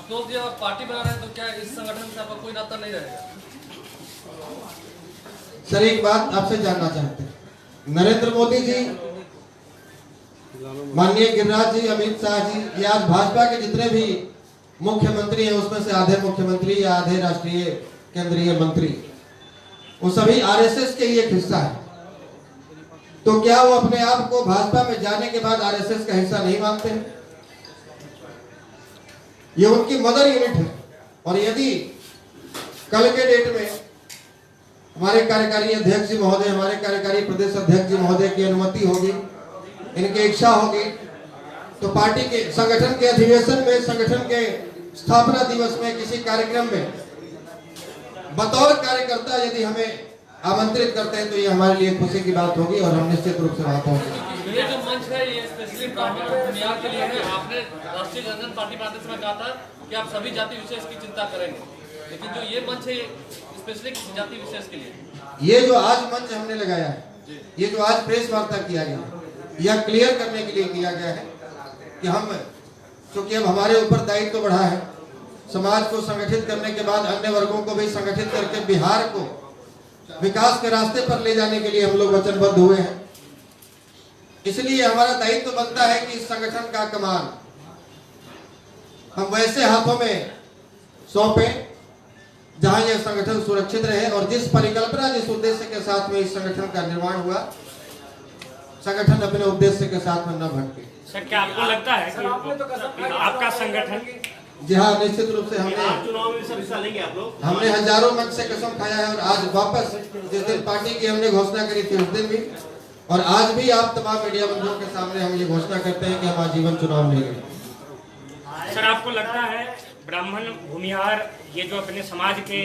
तो जब आप पार्टी बना रहे हैं तो क्या इस संगठन से आपका कोई नाता नहीं रहेगा? सर एक बात आपसे जानना चाहते हैं, नरेंद्र मोदी जी, माननीय गिरिराज जी, अमित शाह जी, ये आज भाजपा के जितने भी मुख्यमंत्री हैं उसमें से आधे मुख्यमंत्री या आधे राष्ट्रीय केंद्रीय मंत्री, वो सभी आरएसएस के ही एक हिस्सा है। तो क्या वो अपने आप को भाजपा में जाने के बाद आरएसएस का हिस्सा नहीं मानते हैं? ये उनकी मदर यूनिट है। और यदि कल के डेट में हमारे कार्यकारी अध्यक्ष जी महोदय, हमारे कार्यकारी प्रदेश अध्यक्ष जी महोदय की अनुमति होगी, इनकी इच्छा होगी, तो पार्टी के संगठन के अधिवेशन में, संगठन के स्थापना दिवस में, किसी कार्यक्रम में बतौर कार्यकर्ता यदि हमें आमंत्रित करते हैं तो ये हमारे लिए खुशी की बात होगी और हम निश्चित रूप से वहां पहुंचेंगे। ये जो मंच है ये स्पेशली ब्राह्मण भूमिहार के लिए है। आपने राष्ट्रीय जनता पार्टी पार्टी में कहा था कि आप सभी जाति विशेष की चिंता करेंगे, लेकिन जो ये मंच है स्पेशली किसी जाति विशेष के लिए। ये जो आज मंच हमने लगाया है, ये जो आज प्रेस वार्ता किया गया है, यह क्लियर करने के लिए किया गया है कि हम, चूंकि अब हमारे ऊपर दायित्व तो बढ़ा है, समाज को संगठित करने के बाद अन्य वर्गों को भी संगठित करके बिहार को विकास के रास्ते पर ले जाने के लिए हम लोग वचनबद्ध हुए हैं। इसलिए हमारा दायित्व बनता है कि इस संगठन का कमान हम वैसे हाथों में सौंपें जहां यह संगठन सुरक्षित रहे और जिस परिकल्पना, जिस उद्देश्य के साथ में इस संगठन का निर्माण हुआ, संगठन अपने उद्देश्य के साथ में न भटके। सर क्या आपको लगता है कि आपका संगठन? जी हाँ, निश्चित रूप से चुनाव में हिस्सा लेंगे आप लोग? हमने हजारों मंच से कसम खाया है और आज वापस जिस दिन पार्टी की हमने घोषणा करी थी उस दिन भी और आज भी आप तमाम मीडिया बंधुओं के सामने हम ये घोषणा करते हैं कि हम आजीवन चुनाव लेंगे। सर आपको लगता है ब्राह्मण भूमिहार ये जो अपने समाज के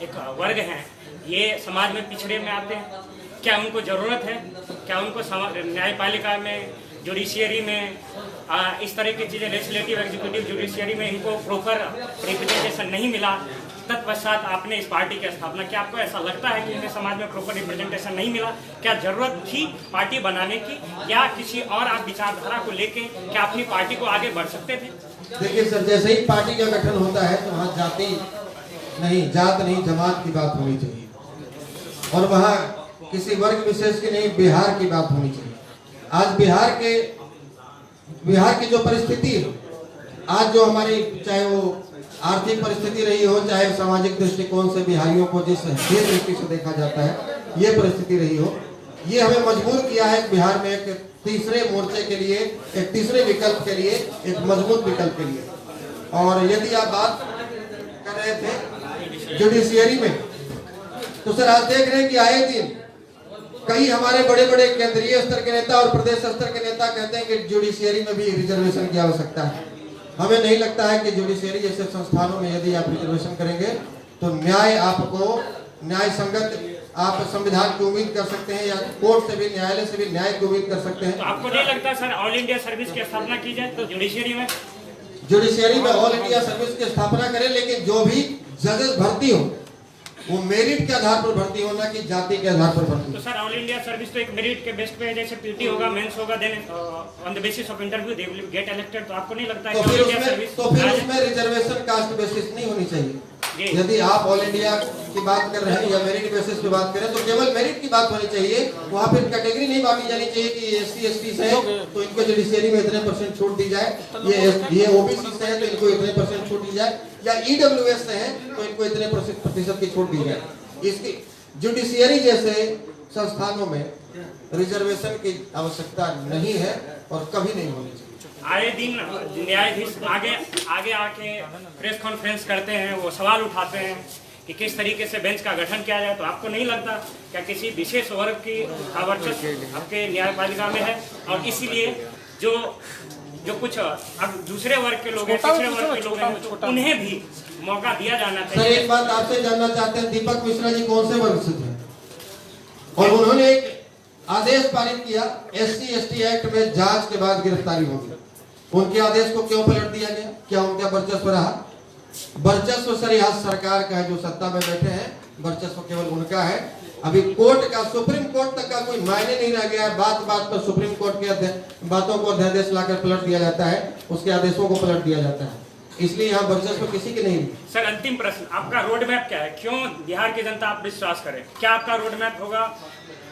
एक वर्ग हैं, ये समाज में पिछड़े में आते हैं? क्या उनको जरूरत है? क्या उनको न्यायपालिका में, जुडिशियरी में, इस तरह की चीजें, लेजिस्लेटिव, एग्जीक्यूटिव, जुडिशियरी में इनको प्रॉपर रिप्रेजेंटेशन नहीं मिला? तत्पश्चात आपने इस पार्टी की स्थापना, क्या आपको ऐसा लगता है कि इन्हें समाज में प्रॉपर रिप्रेजेंटेशन नहीं मिला? क्या जरूरत थी पार्टी बनाने की, या किसी और आप विचारधारा को लेके क्या अपनी पार्टी को आगे बढ़ सकते थे? देखिए सर, जैसे ही पार्टी का गठन होता है तो वहाँ जाति नहीं, जात नहीं, जमात की बात होनी चाहिए और वहाँ किसी वर्ग विशेष की नहीं, बिहार की बात होनी चाहिए। आज बिहार की जो परिस्थिति है, आज जो हमारी, चाहे वो आर्थिक परिस्थिति रही हो, चाहे सामाजिक दृष्टिकोण से बिहारियों को जिस दृष्टि से देखा जाता है, ये परिस्थिति रही हो, ये हमें मजबूर किया है बिहार में एक तीसरे मोर्चे के लिए, एक तीसरे विकल्प के लिए, एक मजबूत विकल्प के लिए। और यदि आप बात कर रहे थे जुडिशियरी में, तो सर आज देख रहे हैं कि आए दिन कई हमारे बड़े बड़े केंद्रीय स्तर के नेता और प्रदेश स्तर के नेता कहते हैं कि जुडिशियरी में भी रिजर्वेशन की आवश्यकता है। हमें नहीं लगता है कि जुडिशियरी जैसे संस्थानों में यदि आप रिजर्वेशन करेंगे तो न्याय, आपको न्याय संगत आप संविधान की उम्मीद कर सकते हैं या कोर्ट से भी, न्यायालय से भी न्याय की उम्मीद कर सकते हैं। तो आपको नहीं लगता सर ऑल इंडिया सर्विस की स्थापना की जाए तो जुडिशियरी में ऑल इंडिया सर्विस की स्थापना करें, लेकिन जो भी जजेस भर्ती हो वो मेरिट के आधार पर भर्ती होना कि जाति के आधार पर भर्ती। तो सर ऑल इंडिया सर्विस तो एक मेरिट के बेस पे, जैसे पीटी होगा, मेंस होगा, then on the basis of interview they will get elected. तो आपको नहीं लगता है तो फिर उसमें रिजर्वेशन कास्ट बेसिस नहीं होनी चाहिए? यदि आप ऑल इंडिया की बात कर रहे हैं या मेरिट बेसिस पे बात करें तो केवल मेरिट की बात होनी चाहिए। वहाँ फिर कैटेगरी नहीं बांटी जानी चाहिए कि SC ST से है तो इनको जुडिशियरी में इतने % छूट दी जाए, ये OBC से है तो इनको इतने % छूट दी जाए, या EWS से है तो इनको इतने % की छूट दी जाए। इसकी जुडिशियरी जैसे संस्थानों में रिजर्वेशन की आवश्यकता नहीं है और कभी नहीं होनी चाहिए। आए दिन न्यायाधीश आगे आके प्रेस कॉन्फ्रेंस करते हैं, वो सवाल उठाते हैं कि किस तरीके से बेंच का गठन किया जाए। तो आपको नहीं लगता क्या किसी विशेष वर्ग की वर्चस्व आपके न्यायपालिका में है और इसीलिए जो कुछ अब दूसरे वर्ग के लोग हैं, तीसरे वर्ग के लोग हैं, उन्हें भी मौका दिया जाना चाहिए? सर एक बात आपसे जानना चाहते हैं, दीपक मिश्रा जी कौन से वर्ग से थे और उन्होंने एक आदेश पारित किया SC ST एक्ट में जांच के बाद गिरफ्तारी होगी, उनके आदेश को क्यों पलट दिया गया? क्या उनका वर्चस्व रहा? वर्चस्व सर यहाँ सरकार का है, जो सत्ता में बैठे हैं, वर्चस्व केवल उनका है। अभी कोर्ट का, सुप्रीम कोर्ट तक का कोई मायने नहीं रह गया है। बात बात पर सुप्रीम कोर्ट के बातों को अध्यादेश लाकर पलट दिया जाता है, उसके आदेशों को पलट दिया जाता है। इसलिए यहाँ वर्चस्व किसी के नहीं। सर अंतिम प्रश्न, आपका रोड मैप क्या है? क्यों बिहार की जनता आप विश्वास करें? क्या आपका रोड मैप होगा?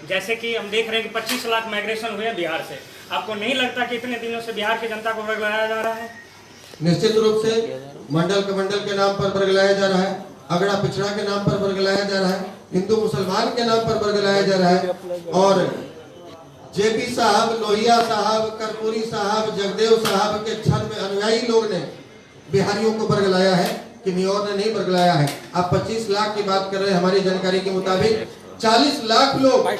जैसे कि हम देख रहे हैं कि 25 लाख माइग्रेशन हुए हैं बिहार से, आपको नहीं लगता कि इतने दिनों से बिहार की जनता को वर्ग बनाया जा रहा है? निश्चित रूप से मंडल कमंडल के नाम पर वर्गलाया जा रहा है, अगड़ा पिछड़ा के नाम पर वर्गलाया जा रहा है, हिंदू मुसलमान के नाम पर वर्गलाया जा रहा है, और जेपी साहब, लोहिया साहब, कर्पूरी साहब, जगदेव साहब के छंद में अनुयायी लोग ने बिहारियों को वर्गलाया है कि न्योर ने नहीं वर्गलाया है। आप 25 लाख की बात कर रहे हैं, हमारी जानकारी के मुताबिक 40 लाख लोग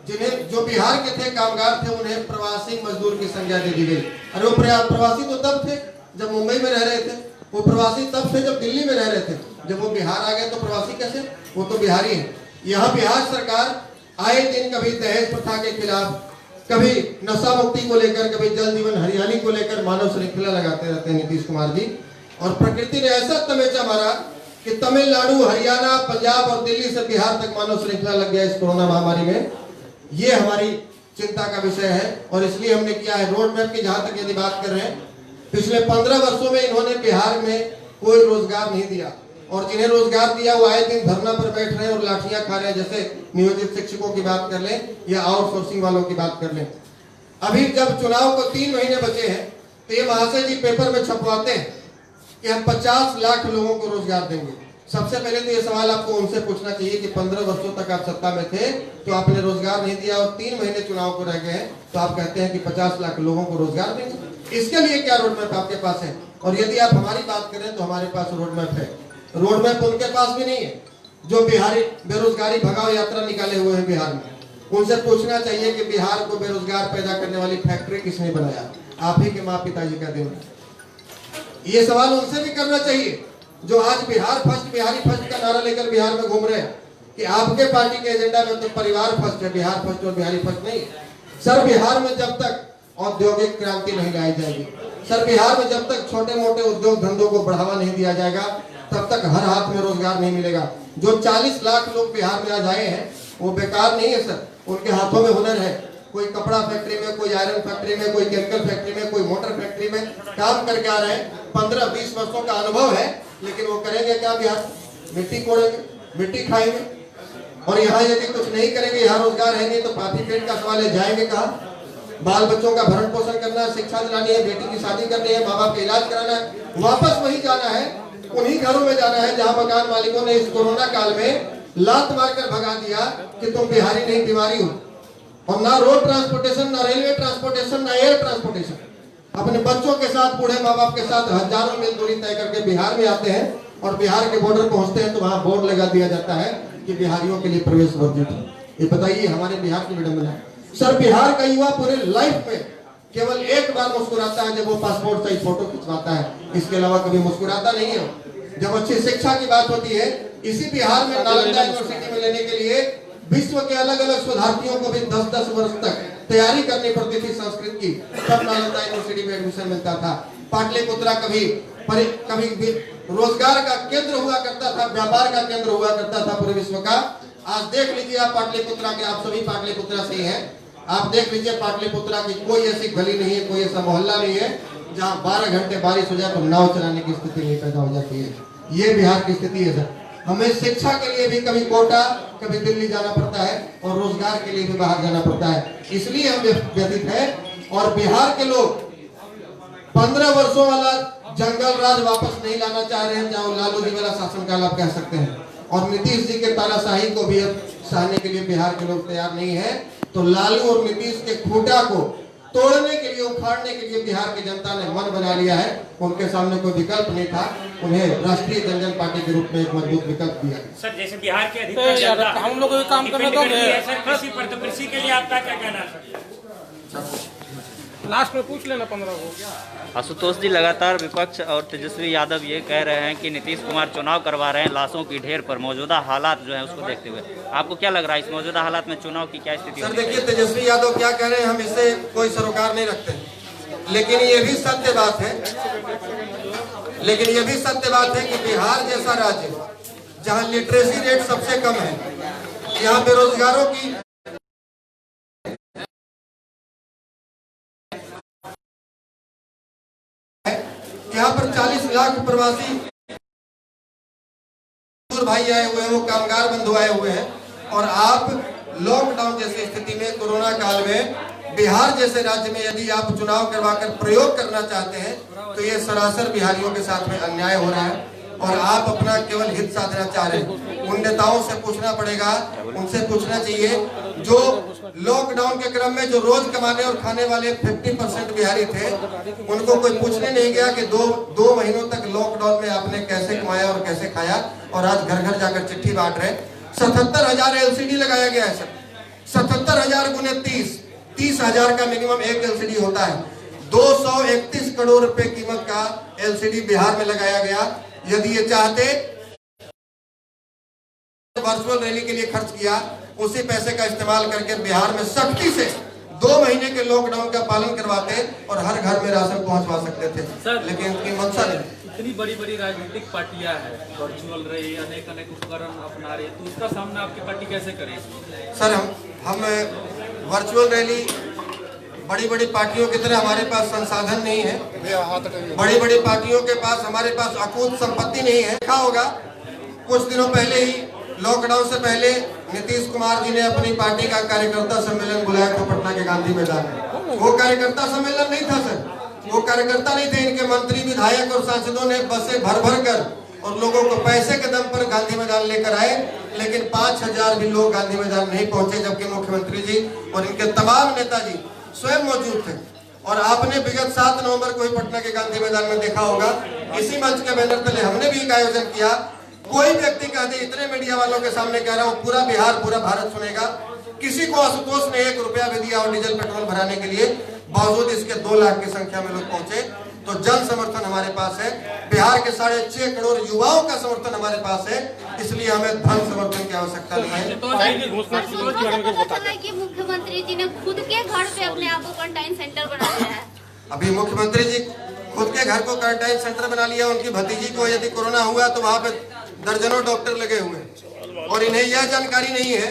जिन्हें जो बिहार के थे, कामगार थे, उन्हें प्रवासी मजदूर की संज्ञा दे दी गई। अरे वो प्रवासी तो तब थे जब मुंबई में रह रहे थे, वो प्रवासी तब थे जब दिल्ली में रह रहे थे, जब वो बिहार आ गए तो प्रवासी कैसे? वो तो बिहारी है। यहाँ बिहार सरकार आए दिन कभी दहेज प्रथा के खिलाफ, कभी नशा मुक्ति को लेकर, कभी जल जीवन हरियाली को लेकर मानव श्रृंखला लगाते रहते हैं नीतीश कुमार जी। और प्रकृति ने ऐसा तमेचा मारा कि तमिलनाडु, हरियाणा, पंजाब और दिल्ली से बिहार तक मानव श्रृंखला लग गया इस कोरोना महामारी में। ये हमारी चिंता का विषय है और इसलिए हमने किया है रोड मैप की। जहां तक यदि बात कर रहे हैं, पिछले 15 वर्षों में इन्होंने बिहार में कोई रोजगार नहीं दिया, और जिन्हें रोजगार दिया वो आए दिन धरना पर बैठ रहे हैं और लाठियां खा रहे हैं। जैसे नियोजित शिक्षकों की बात कर लें या आउटसोर्सिंग वालों की बात कर लें। अभी जब चुनाव को 3 महीने बचे हैं तो ये महाशय जी पेपर में छपवाते हैं कि हम 50 लाख लोगों को रोजगार देंगे। सबसे पहले तो ये सवाल आपको उनसे पूछना चाहिए कि 15 वर्षों तक आप सत्ता में थे तो आपने रोजगार नहीं दिया, और 3 महीने चुनाव को रह गए हैं तो आप कहते हैं कि 50 लाख लोगों को रोजगार देंगे। इसके लिए क्या रोड मैप आपके पास है? और यदि आप हमारी बात करें तो हमारे पास रोड मैप है। रोड मैप उनके पास भी नहीं है जो बिहारी बेरोजगारी भगाओ यात्रा निकाले हुए हैं बिहार में। उनसे पूछना चाहिए कि बिहार को बेरोजगार पैदा करने वाली फैक्ट्री किसने बनाया? आप ही के माँ पिताजी का दिन। ये सवाल उनसे भी करना चाहिए जो आज बिहार फर्स्ट, बिहारी फर्स्ट का नारा लेकर बिहार में घूम रहे हैं कि आपके पार्टी के एजेंडा में तो परिवार फर्स्ट है, बिहार फर्स्ट और बिहारी फर्स्ट नहीं। सर बिहार में जब तक औद्योगिक क्रांति नहीं लाई जाएगी, सर बिहार में जब तक छोटे मोटे उद्योग धंधों को बढ़ावा नहीं दिया जाएगा, तब तक हर हाथ में रोजगार नहीं मिलेगा। जो 40 लाख लोग बिहार में आज आए हैं वो बेकार नहीं है सर, उनके हाथों में हुनर है। कोई कपड़ा फैक्ट्री में, कोई आयरन फैक्ट्री में, कोई केमिकल फैक्ट्री में, कोई मोटर फैक्ट्री में काम करके आ रहे हैं। 15-20 वर्षों का अनुभव है, लेकिन वो करेंगे क्या? बिहार मिट्टी कोड़ेंगे, मिट्टी खाएंगे। और यहाँ यदि कुछ नहीं करेंगे, यहाँ रोजगार है नहीं तो पापी पेट का सवाल है, जाएंगे कहाँ? बाल बच्चों का भरण पोषण करना है, शिक्षा दिलानी है, बेटी की शादी करनी है, माँ बाप का इलाज कराना है, वापस वही जाना है, उन्हीं घरों में जाना है जहाँ मकान मालिकों ने इस कोरोना काल में लात मारकर भगा दिया कि तुम बिहारी नहीं बीमारी हो। और ना रोड ट्रांसपोर्टेशन, ना रेलवे ट्रांसपोर्टेशन, ना एयर ट्रांसपोर्टेशन। अपने बच्चों के साथ, बूढ़े माँ बाप के साथ हजारों मील दूरी तय करके बिहार में आते हैं और बिहार के बॉर्डर पहुंचते हैं तो वहां बोर्ड लगा दिया जाता है कि बिहारियों के लिए प्रवेश वर्जित है। ये बताइए हमारे बिहार की विडंबना है। सर बिहार का युवा पूरे लाइफ में केवल एक बार मुस्कुराता है जब वो पासपोर्ट साइज फोटो खिंचवाता है, इसके अलावा कभी मुस्कुराता नहीं है। जब अच्छी शिक्षा की बात होती है, इसी बिहार में नालंदा यूनिवर्सिटी में लेने के लिए विश्व के अलग अलग शोधार्थियों को भी 10-10 वर्ष तक तैयारी करनी पड़ती थी संस्कृत की, तब नालंदा यूनिवर्सिटी में एडमिशन मिलता था। पाटलिपुत्रा कभी रोजगार का केंद्र हुआ करता था, व्यापार का केंद्र हुआ करता था पूरे विश्व का। आज देख लीजिए आप पाटलिपुत्रा के, आप सभी पाटलिपुत्रा से ही हैं, आप देख लीजिए पाटलिपुत्रा की कोई ऐसी गली नहीं है, कोई ऐसा मोहल्ला नहीं है जहाँ 12 घंटे बारिश हो जाए तो नाव चलाने की स्थिति नहीं पैदा हो जाती है। ये बिहार की स्थिति है सर। हमें शिक्षा के लिए भी कभी कोटा, कभी दिल्ली जाना पड़ता है और रोजगार के लिए भी बाहर जाना पड़ता है, इसलिए हम व्यथित है। और बिहार के लोग 15 वर्षों वाला जंगल राज वापस नहीं लाना चाह रहे हैं, जहाँ लालू जी वाला शासनकाल आप कह सकते हैं। और नीतीश जी के तानाशाही को भी अब सहने के लिए बिहार के लोग तैयार नहीं है। तो लालू और नीतीश के खूंटा को तोड़ने के लिए, उखाड़ने के लिए बिहार की जनता ने मन बना लिया है। उनके सामने कोई विकल्प नहीं था, उन्हें राष्ट्रीय जनता पार्टी के रूप में एक मजबूत विकल्प दिया। सर जैसे बिहार के अधिकतर जनता हम लोग भी काम करने दोगे सर कृषि पर, तो कृषि के लिए आपका क्या कहना है? लास्ट में पूछ लेना 15 को। आशुतोष जी, लगातार विपक्ष और तेजस्वी यादव ये कह रहे हैं कि नीतीश कुमार चुनाव करवा रहे हैं लाशों की ढेर पर, मौजूदा हालात जो है उसको देखते हुए आपको क्या लग रहा है इस मौजूदा हालात में चुनाव की क्या स्थिति? सर देखिए तेजस्वी यादव क्या कह रहे हैं, हम इससे कोई सरोकार नहीं रखते, लेकिन ये भी सत्य बात है, कि बिहार जैसा राज्य जहाँ लिटरेसी रेट सबसे कम है, यहाँ बेरोजगारों की यहाँ पर 40 लाख प्रवासी भाई आए हुए हैं, वो कामगार बंधु आए हुए हैं, और आप लॉकडाउन जैसी स्थिति में, कोरोना काल में, बिहार जैसे राज्य में यदि आप चुनाव करवाकर प्रयोग करना चाहते हैं तो ये सरासर बिहारियों के साथ में अन्याय हो रहा है, और आप अपना केवल हित साधना चाह रहे हैं। उन नेताओं से पूछना पड़ेगा, उनसे पूछना चाहिए जो लॉकडाउन के क्रम में जो रोज कमाने और खाने वाले 50% बिहारी थे, उनको कोई पूछने नहीं गया कि दो महीनों तक लॉकडाउन में आपने कैसे कमाया और कैसे खाया, और आज घर घर जाकर चिट्ठी बांट रहे। 77,000 LCD लगाया गया है सर, 77,000 गुने 30,000 का मिनिमम एक LCD होता है। 231 करोड़ रुपए कीमत का LCD बिहार में लगाया गया। यदि ये चाहते वर्चुअल रैली के लिए खर्च किया, उसी पैसे का इस्तेमाल करके बिहार में सख्ती से 2 महीने के लॉकडाउन का पालन करवाते और हर घर में राशन पहुंचवा सकते थे सर, लेकिन इनकी मंशा नहीं। इतनी बड़ी बड़ी राजनीतिक पार्टियां हैं, वर्चुअल रही, अनेक उपकरण अपना रही, तो उसका सामना आपकी पार्टी कैसे करेगी? सर हम वर्चुअल रैली, बड़ी बड़ी पार्टियों की तरह हमारे पास संसाधन नहीं है, बड़ी बड़ी पार्टियों के पास, हमारे पास अकूत संपत्ति नहीं है। देखा होगा कुछ दिनों पहले ही, लॉकडाउन से पहले नीतीश कुमार जी ने अपनी पार्टी का कार्यकर्ता सम्मेलन बुलाया था पटना के गांधी मैदान में। वो कार्यकर्ता सम्मेलन नहीं था सर, वो कार्यकर्ता नहीं थे, इनके मंत्री, विधायक और सांसदों ने बसें भर भर कर और लोगों को पैसे के दम पर गांधी मैदान लेकर आए, लेकिन 5,000 भी लोग गांधी मैदान नहीं पहुंचे, जबकि मुख्यमंत्री जी और इनके तमाम नेताजी स्वयं मौजूद थे। और आपने विगत 7 नवंबर को ही पटना के गांधी मैदान में देखा होगा, इसी मंच के बैनर तले हमने भी एक आयोजन किया। कोई व्यक्ति कह दे, इतने मीडिया वालों के सामने कह रहा हूँ, पूरा बिहार, पूरा भारत सुनेगा, किसी को आशुतोष ने 1 रुपया भी दिया और डीजल पेट्रोल भराने के लिए, बावजूद इसके 2 लाख की संख्या में लोग पहुंचे। तो जन समर्थन हमारे पास है, बिहार के 6.5 करोड़ युवाओं का समर्थन हमारे पास है, इसलिए हमें धन समर्थन की आवश्यकता नहीं है। कि मुख्यमंत्री जी ने खुद के घर पे अपने आप को क्वारंटाइन सेंटर बना लिया है। अभी मुख्यमंत्री जी खुद के घर को क्वारंटाइन सेंटर बना लिया, उनकी भतीजी को यदि कोरोना हुआ तो वहाँ पे दर्जनों डॉक्टर लगे हुए हैं, और इन्हें यह जानकारी नहीं है,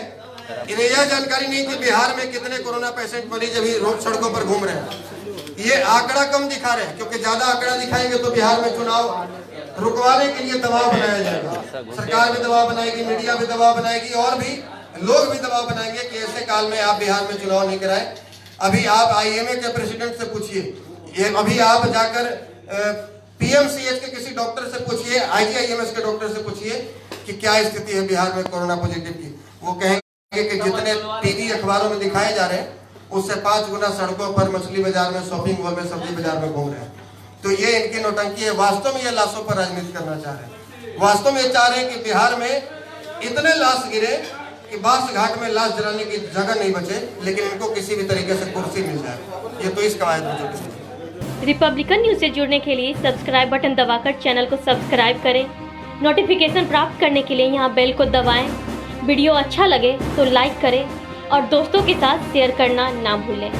कि बिहार में कितने कोरोना पेशेंट मरीज अभी रोड सड़कों पर घूम रहे हैं। ये आंकड़ा कम दिखा रहे हैं, क्योंकि ज्यादा आंकड़ा दिखाएंगे तो बिहार में चुनाव रुकवाने के लिए दबाव बनाया जाएगा। सरकार भी दबाव बनाएगी, मीडिया भी दबाव बनाएगी, और भी लोग भी दबाव बनाएंगे कि ऐसे काल में आप बिहार में चुनाव नहीं कराए। अभी आप IMA के प्रेसिडेंट से पूछिए, अभी आप जाकर PMCH के किसी डॉक्टर से पूछिए, IGIMS के डॉक्टर से पूछिए कि क्या स्थिति है बिहार में कोरोना पॉजिटिव की। वो कहेंगे कि जितने टीवी अखबारों में दिखाए जा रहे हैं उससे 5 गुना सड़कों पर, मछली बाजार में, शॉपिंग मॉल में, सब्जी बाजार में घूम रहे हैं। तो ये इनकी नौटंकी है। वास्तव में ये लाशों पर राजनीति करना चाह रहे हैं, वास्तव में ये चाह रहे हैं कि बिहार में इतने लाश गिरे कि बास घाट में लाश जलाने की जगह नहीं बचे, लेकिन इनको किसी भी तरीके से कुर्सी मिल जाए। ये तो इस कवायद में जुटे। रिपब्लिकन न्यूज से जुड़ने के लिए सब्सक्राइब बटन दबाकर चैनल को सब्सक्राइब करें। नोटिफिकेशन प्राप्त करने के लिए यहाँ बेल को दबाएं। वीडियो अच्छा लगे तो लाइक करें और दोस्तों के साथ शेयर करना ना भूलें।